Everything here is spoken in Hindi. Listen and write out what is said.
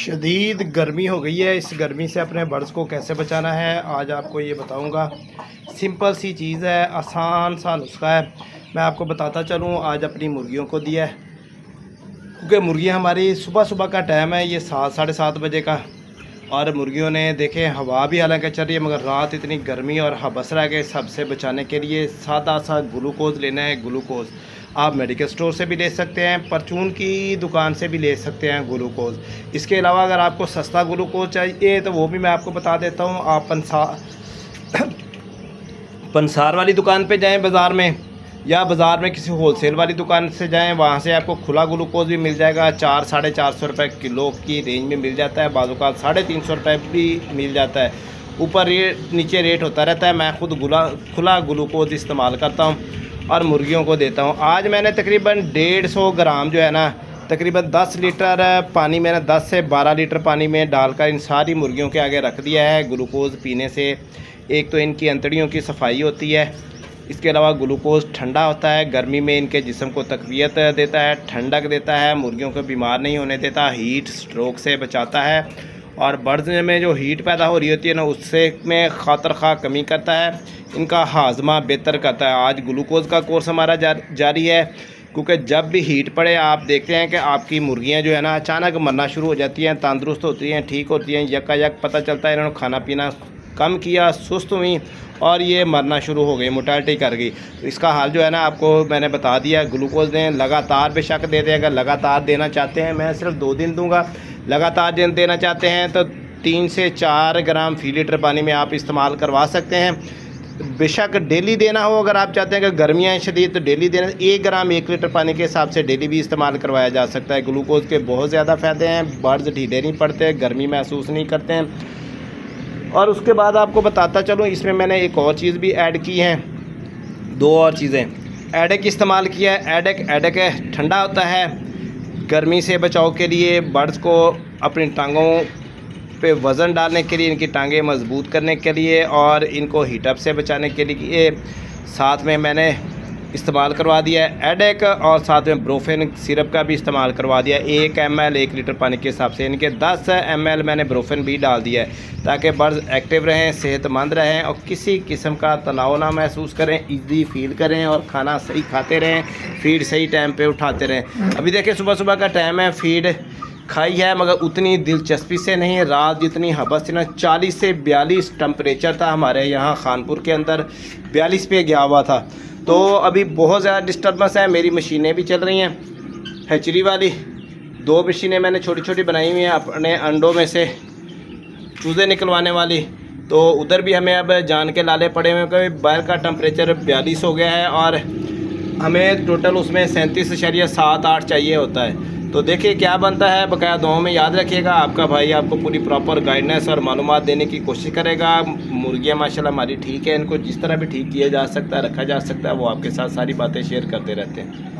शदीद गर्मी हो गई है। इस गर्मी से अपने बर्ड्स को कैसे बचाना है आज आपको ये बताऊंगा। सिंपल सी चीज़ है, आसान सा नुस्खा है। मैं आपको बताता चलूँ। आज अपनी मुर्गियों को दिया है क्योंकि मुर्गियाँ हमारी सुबह सुबह का टाइम है, ये 7 साढ़े 7 बजे का। और मुर्गियों ने देखें हवा भी हालांकि चल रही है मगर रात इतनी गर्मी और हबस रह गए। सबसे बचाने के लिए सादा सा ग्लूकोज़ लेना है। ग्लूकोज़ आप मेडिकल स्टोर से भी ले सकते हैं, परचून की दुकान से भी ले सकते हैं ग्लूकोज़। इसके अलावा अगर आपको सस्ता ग्लूकोज़ चाहिए तो वो भी मैं आपको बता देता हूँ। आप पंसार वाली दुकान पे जाएं बाज़ार में, या बाज़ार में किसी होलसेल वाली दुकान से जाएं, वहाँ से आपको खुला ग्लूकोज़ भी मिल जाएगा। 400-450 रुपये किलो की रेंज में मिल जाता है, बाज़-औक़ात 350 रुपये भी मिल जाता है। ऊपर रेट नीचे रेट होता रहता है। मैं ख़ुद खुला ग्लूकोज़ इस्तेमाल करता हूँ और मुर्गियों को देता हूँ। आज मैंने तकरीबन 150 ग्राम जो है ना, तकरीबन 10 लीटर पानी मैंने 10 से 12 लीटर पानी में डालकर इन सारी मुर्गियों के आगे रख दिया है। ग्लूकोज़ पीने से एक तो इनकी अंतड़ियों की सफाई होती है, इसके अलावा ग्लूकोज़ ठंडा होता है, गर्मी में इनके जिस्म को तक़वियत देता है, ठंडक देता है, मुर्गियों को बीमार नहीं होने देता, हीट स्ट्रोक से बचाता है और बर्ड्स में जो हीट पैदा हो रही होती है ना, उससे में ख़ातर खा कमी करता है, इनका हाजमा बेहतर करता है। आज ग्लूकोज़ का कोर्स हमारा जारी है क्योंकि जब भी हीट पड़े आप देखते हैं कि आपकी मुर्गियां जो है ना अचानक मरना शुरू हो जाती हैं, तंदुरुस्त होती हैं, ठीक होती हैं, यकायक पता चलता है इन्होंने खाना पीना कम किया, सुस्त हुई और ये मरना शुरू हो गई, मोर्टेलिटी कर गई। तो इसका हाल जो है ना आपको मैंने बता दिया। ग्लूकोज़ दें, लगातार बेशक दे दें। अगर लगातार देना चाहते हैं, मैं सिर्फ 2 दिन दूंगा। लगातार देना चाहते हैं तो 3 से 4 ग्राम फ़ी लीटर पानी में आप इस्तेमाल करवा सकते हैं। बेशक डेली देना हो, अगर आप चाहते हैं कि गर्मियाँ हैं शदीद तो डेली देना। 1 ग्राम 1 लीटर पानी के हिसाब से डेली भी इस्तेमाल करवाया जा सकता है। ग्लूकोज़ के बहुत ज़्यादा फ़ायदे हैं। बर्ड्स ढीले नहीं पड़ते, गर्मी महसूस नहीं करते हैं। और उसके बाद आपको बताता चलूँ, इसमें मैंने एक और चीज़ भी ऐड की है, 2 और चीज़ें। एडेक इस्तेमाल किया है। एडेक ठंडा होता है, गर्मी से बचाव के लिए, बर्ड्स को अपनी टांगों पे वज़न डालने के लिए, इनकी टांगें मजबूत करने के लिए और इनको हीटअप से बचाने के लिए साथ में मैंने इस्तेमाल करवा दिया है एडेक, और साथ में ब्रोफेन सिरप का भी इस्तेमाल करवा दिया। 1 ml 1 लीटर पानी के हिसाब से, इनके 10 ml मैंने ब्रोफेन भी डाल दिया है ताकि बर्ड्स एक्टिव रहें, सेहतमंद रहें और किसी किस्म का तनाव ना महसूस करें, ईजी फील करें और खाना सही खाते रहें, फीड सही टाइम पे उठाते रहें। अभी देखिए सुबह सुबह का टाइम है, फीड खाई है मगर उतनी दिलचस्पी से नहीं। रात जितनी हबस थी ना, 40 से 42 टेम्परेचर था हमारे यहाँ खानपुर के अंदर, 42 पे गया हुआ था। तो अभी बहुत ज़्यादा डिस्टर्बेंस है। मेरी मशीनें भी चल रही हैं, हैचरी वाली 2 मशीनें मैंने छोटी छोटी बनाई हुई हैं अपने अंडों में से चूज़े निकलवाने वाली। तो उधर भी हमें अब जान के लाले पड़े हुए क्योंकि बाहर का टेम्परेचर 42 हो गया है और हमें टोटल उसमें 37.7-8 चाहिए होता है। तो देखिए क्या बनता है, बकाया दुआओं में याद रखिएगा। आपका भाई आपको पूरी प्रॉपर गाइडेंस और मालूमात देने की कोशिश करेगा। मुर्गियाँ माशाल्लाह हमारी ठीक है, इनको जिस तरह भी ठीक किया जा सकता है, रखा जा सकता है, वो आपके साथ सारी बातें शेयर करते रहते हैं।